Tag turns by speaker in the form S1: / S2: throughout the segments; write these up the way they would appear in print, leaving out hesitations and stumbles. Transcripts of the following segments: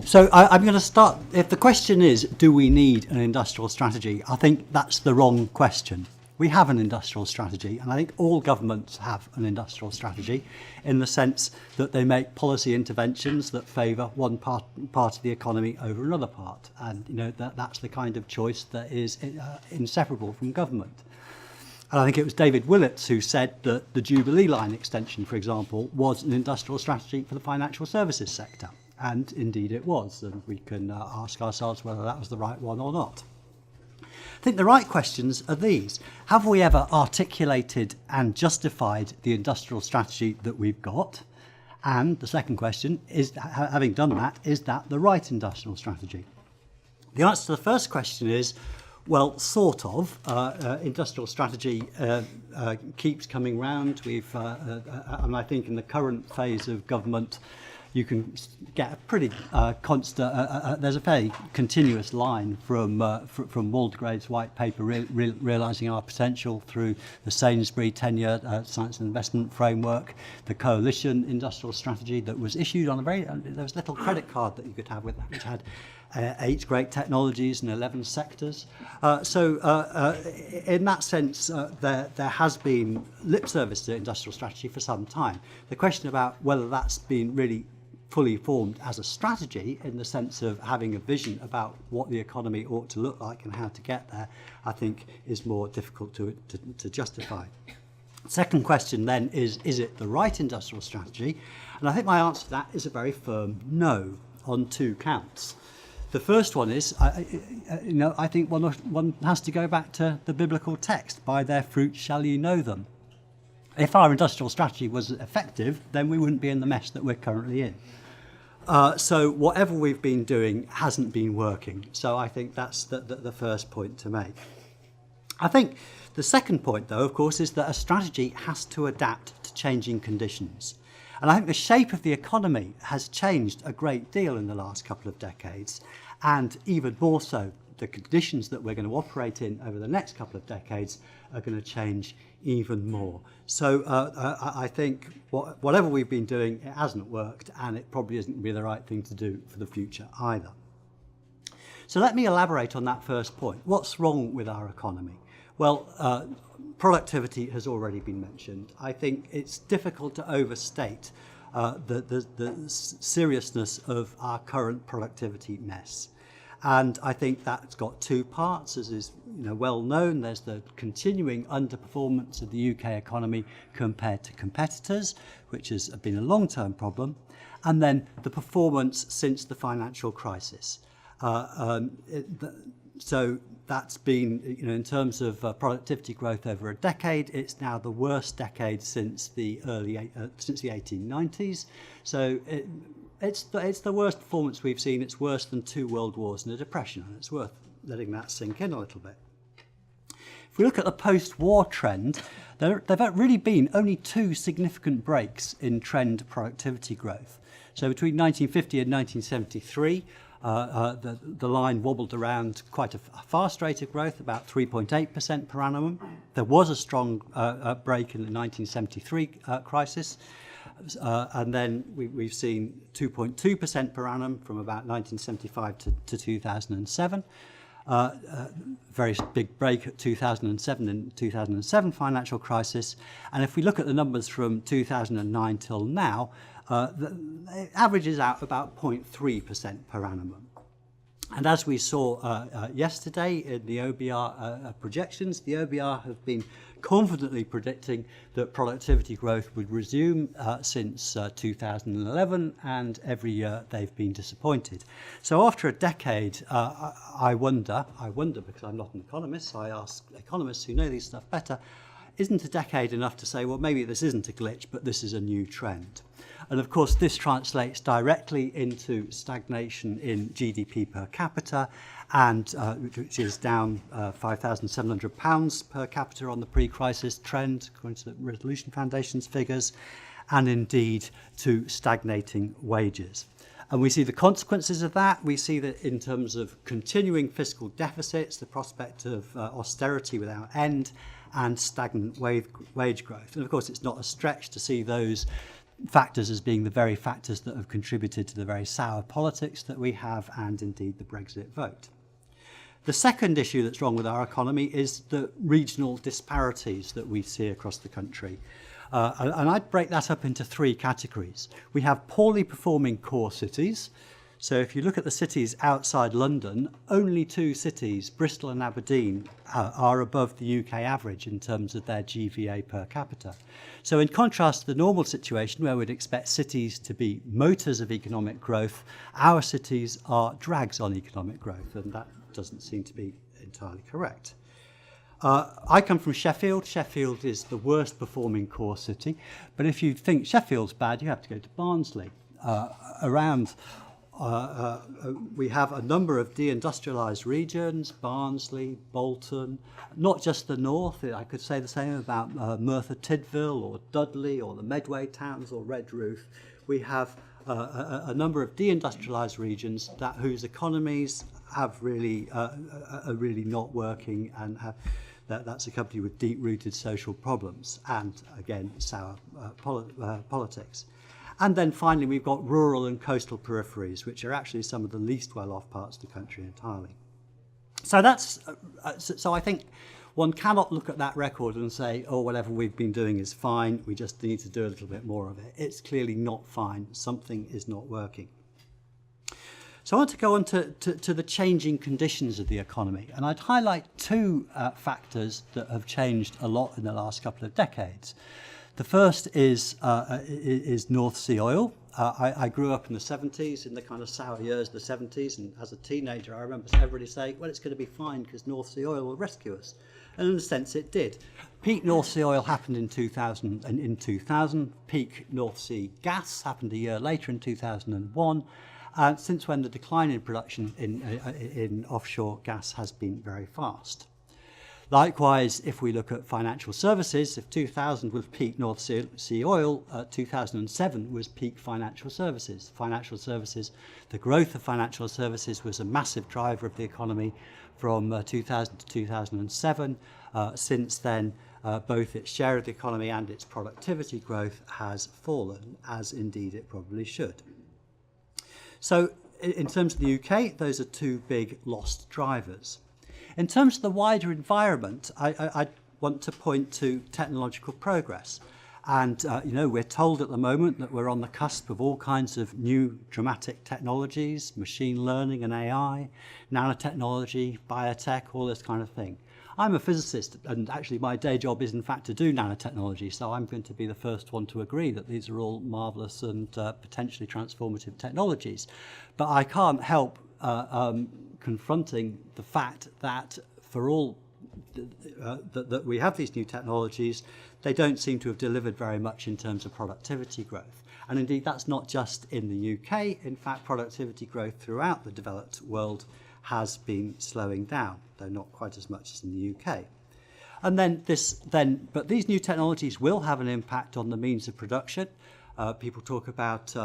S1: So I'm going to start. If the question is, do we need an industrial strategy? I think that's the wrong question. We have an industrial strategy, and I think all governments have an industrial strategy in the sense that they make policy interventions that favour one part of the economy over another part. And that's the kind of choice that is inseparable from government. And I think it was David Willits who said that the Jubilee Line extension, for example, was an industrial strategy for the financial services sector. And indeed it was, and we can ask ourselves whether that was the right one or not. I think the right questions are these. Have we ever articulated and justified the industrial strategy that we've got? And the second question is, having done that, is that the right industrial strategy? The answer to the first question is, well, sort of. Industrial strategy keeps coming round. And I think in the current phase of government, you can get a pretty constant. There's a fairly continuous line from Waldegrave's white paper, realising our potential, through the Sainsbury 10-year science and investment framework, the coalition industrial strategy that was issued on there was a little credit card that you could have with that, which had 8 great technologies and 11 sectors. So in that sense, there has been lip service to industrial strategy for some time. The question about whether that's been really fully formed as a strategy in the sense of having a vision about what the economy ought to look like and how to get there, I think is more difficult to justify. Second question then is it the right industrial strategy? And I think my answer to that is a very firm no on 2 counts. The first one is, I think one has to go back to the biblical text, by their fruits shall you know them. If our industrial strategy was effective, then we wouldn't be in the mess that we're currently in. So whatever we've been doing hasn't been working. So I think that's the first point to make. I think the second point, though, of course, is that a strategy has to adapt to changing conditions. And I think the shape of the economy has changed a great deal in the last couple of decades, and even more so, the conditions that we're going to operate in over the next couple of decades are going to change even more. So I think whatever we've been doing, it hasn't worked, and it probably isn't going to be the right thing to do for the future either. So let me elaborate on that first point. What's wrong with our economy? Well, productivity has already been mentioned. I think it's difficult to overstate the seriousness of our current productivity mess. And I think that's got 2 parts, as is well known. There's the continuing underperformance of the UK economy compared to competitors, which has been a long-term problem, and then the performance since the financial crisis. So that's been, in terms of productivity growth over a decade, it's now the worst decade since the 1890s. So it's the worst performance we've seen. It's worse than 2 world wars and a depression, and it's worth letting that sink in a little bit. If we look at the post-war trend, there have really been only 2 significant breaks in trend productivity growth. So between 1950 and 1973, the line wobbled around quite a fast rate of growth, about 3.8% per annum. There was a strong break in the 1973 crisis, and then we've seen 2.2% per annum from about 1975 to 2007. Very big break at 2007 and 2007 financial crisis. And if we look at the numbers from 2009 till now, it averages out about 0.3% per annum. And as we saw yesterday in the OBR projections, the OBR have been confidently predicting that productivity growth would resume since 2011, and every year they've been disappointed. So after a decade, I wonder, because I'm not an economist, so I ask economists who know these stuff better, isn't a decade enough to say, well, maybe this isn't a glitch, but this is a new trend? And of course, this translates directly into stagnation in GDP per capita, and which is down £5,700 per capita on the pre-crisis trend, according to the Resolution Foundation's figures, and indeed to stagnating wages. And we see the consequences of that. We see that in terms of continuing fiscal deficits, the prospect of austerity without end, and stagnant wage growth. And of course, it's not a stretch to see those factors as being the very factors that have contributed to the very sour politics that we have, and indeed the Brexit vote. The second issue that's wrong with our economy is the regional disparities that we see across the country. And I'd break that up into three categories. We have poorly performing core cities. So if you look at the cities outside London, only two cities, Bristol and Aberdeen, are above the UK average in terms of their GVA per capita. So in contrast to the normal situation where we'd expect cities to be motors of economic growth, our cities are drags on economic growth, and that doesn't seem to be entirely correct. I come from Sheffield. Sheffield is the worst performing core city, but if you think Sheffield's bad, you have to go to Barnsley. We have a number of deindustrialised regions, Barnsley, Bolton, not just the north. I could say the same about Merthyr Tydfil or Dudley or the Medway towns or Redruth. We have a number of deindustrialised regions whose economies have really are really not working, and that's accompanied with deep-rooted social problems and, again, sour politics. And then finally, we've got rural and coastal peripheries, which are actually some of the least well-off parts of the country entirely. So so I think one cannot look at that record and say, oh, whatever we've been doing is fine, we just need to do a little bit more of it. It's clearly not fine. Something is not working. So I want to go on to the changing conditions of the economy. And I'd highlight two factors that have changed a lot in the last couple of decades. The first is North Sea oil. I grew up in the 70s, in the kind of sour years of the 70s, and as a teenager I remember everybody saying, well, it's going to be fine because North Sea oil will rescue us. And in a sense it did. Peak North Sea oil happened in 2000, and in 2000 peak North Sea gas happened a year later in 2001. Since when the decline in production in offshore gas has been very fast. Likewise, if we look at financial services, if 2000 was peak North Sea oil, 2007 was peak financial services. Financial services, the growth of financial services was a massive driver of the economy from 2000 to 2007. Since then, both its share of the economy and its productivity growth has fallen, as indeed it probably should. So in terms of the UK, those are two big lost drivers. In terms of the wider environment, I want to point to technological progress. And, we're told at the moment that we're on the cusp of all kinds of new dramatic technologies, machine learning and AI, nanotechnology, biotech, all this kind of thing. I'm a physicist, and actually my day job is in fact to do nanotechnology, so I'm going to be the first one to agree that these are all marvellous and potentially transformative technologies. But I can't help confronting the fact that for all that we have these new technologies, they don't seem to have delivered very much in terms of productivity growth. And indeed, that's not just in the UK. In fact, productivity growth throughout the developed world has been slowing down, though not quite as much as in the UK. And but these new technologies will have an impact on the means of production. People talk about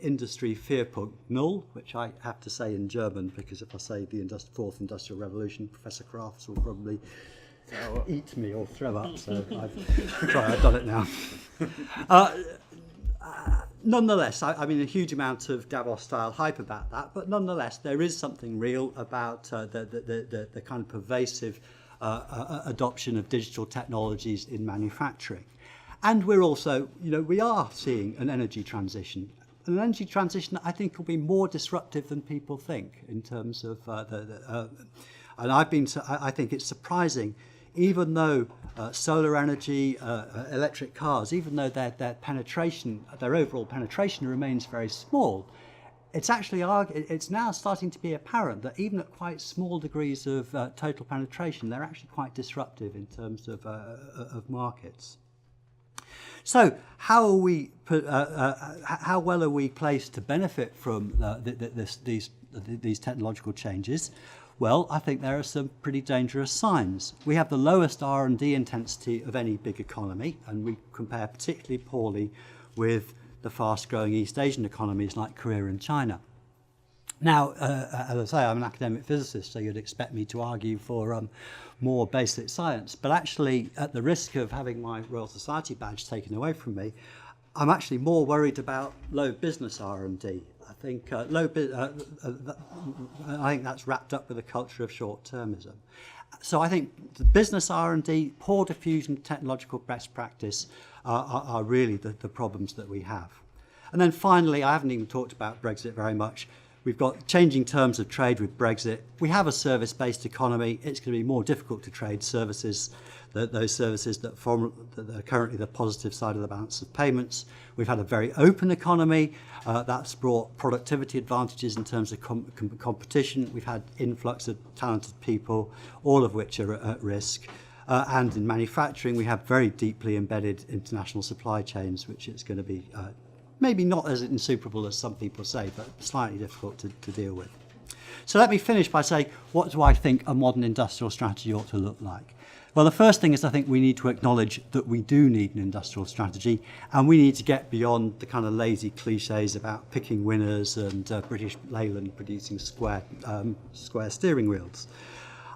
S1: Industry 4.0, which I have to say in German, because if I say the fourth industrial revolution, Professor Crafts will probably eat me or throw up. So I've done it now. Nonetheless, I mean, a huge amount of Davos-style hype about that, but nonetheless, there is something real about the kind of pervasive adoption of digital technologies in manufacturing. And we're also, we are seeing an energy transition. An energy transition that I think will be more disruptive than people think in terms of and I think it's surprising, even though solar energy, electric cars, even though their overall penetration remains very small, it's now starting to be apparent that even at quite small degrees of total penetration, they're actually quite disruptive in terms of markets. So how well are we placed to benefit from these technological changes? Well, I think there are some pretty dangerous signs. We have the lowest R&D intensity of any big economy, and we compare particularly poorly with the fast-growing East Asian economies like Korea and China. Now, as I say, I'm an academic physicist, so you'd expect me to argue for more basic science. But actually, at the risk of having my Royal Society badge taken away from me, I'm actually more worried about low business R&D. I think I think that's wrapped up with a culture of short-termism. So I think the business R&D, poor diffusion of technological best practice are really the problems that we have. And then finally, I haven't even talked about Brexit very much. We've got changing terms of trade with Brexit. We have a service-based economy. It's going to be more difficult to trade services, those services that are currently the positive side of the balance of payments. We've had a very open economy. That's brought productivity advantages in terms of competition. We've had influx of talented people, all of which are at risk. And in manufacturing, we have very deeply embedded international supply chains, which is going to be maybe not as insuperable as some people say, but slightly difficult to deal with. So let me finish by saying, what do I think a modern industrial strategy ought to look like? Well, the first thing is I think we need to acknowledge that we do need an industrial strategy, and we need to get beyond the kind of lazy cliches about picking winners and British Leyland producing square steering wheels.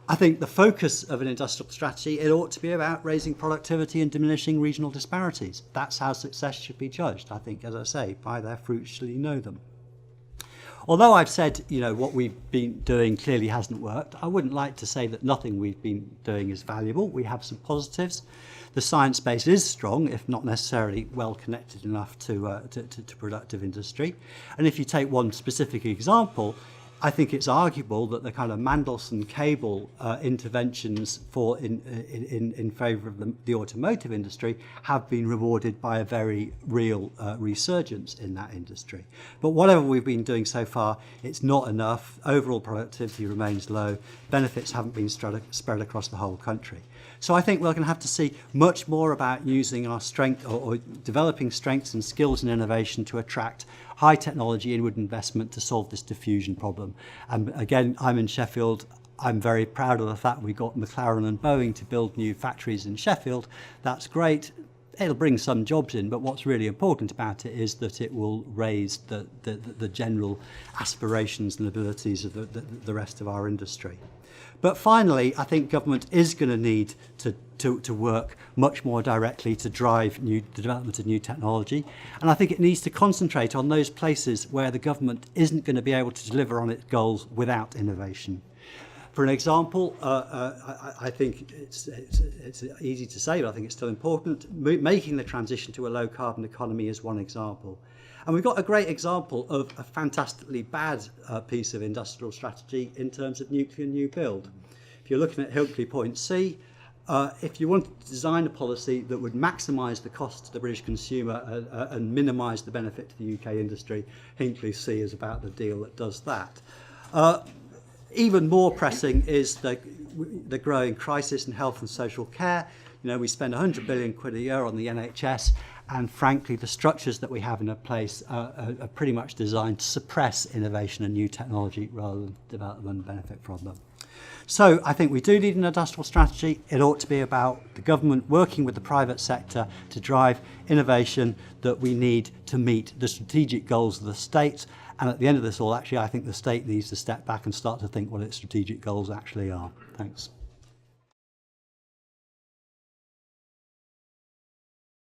S1: I think the focus of an industrial strategy, it ought to be about raising productivity and diminishing regional disparities. That's how success should be judged. I think, as I say, by their fruits shall you know them. Although I've said, what we've been doing clearly hasn't worked, I wouldn't like to say that nothing we've been doing is valuable. We have some positives. The science base is strong, if not necessarily well connected enough to productive industry. And if you take one specific example, I think it's arguable that the kind of Mandelson cable interventions in favour of the automotive industry have been rewarded by a very real resurgence in that industry. But whatever we've been doing so far, it's not enough. Overall productivity remains low. Benefits haven't been spread across the whole country. So I think we're going to have to see much more about using our strength or developing strengths and skills and innovation to attract high technology inward investment to solve this diffusion problem. And again, I'm in Sheffield. I'm very proud of the fact we got McLaren and Boeing to build new factories in Sheffield. That's great. It'll bring some jobs in, but what's really important about it is that it will raise the general aspirations and abilities of the rest of our industry. But finally, I think government is going to need to work much more directly to drive the development of new technology. And I think it needs to concentrate on those places where the government isn't going to be able to deliver on its goals without innovation. For an example, I think it's easy to say, but I think it's still important. Making the transition to a low-carbon economy is one example. And we've got a great example of a fantastically bad piece of industrial strategy in terms of nuclear new build. If you're looking at Hinkley Point C, if you wanted to design a policy that would maximise the cost to the British consumer and minimise the benefit to the UK industry, Hinkley C is about the deal that does that. Even more pressing is the growing crisis in health and social care. We spend 100 billion quid a year on the NHS, and frankly, the structures that we have in place are pretty much designed to suppress innovation and new technology rather than develop them and benefit from them. So I think we do need an industrial strategy. It ought to be about the government working with the private sector to drive innovation that we need to meet the strategic goals of the state. And at the end of this all, actually, I think the state needs to step back and start to think what its strategic goals actually are. Thanks.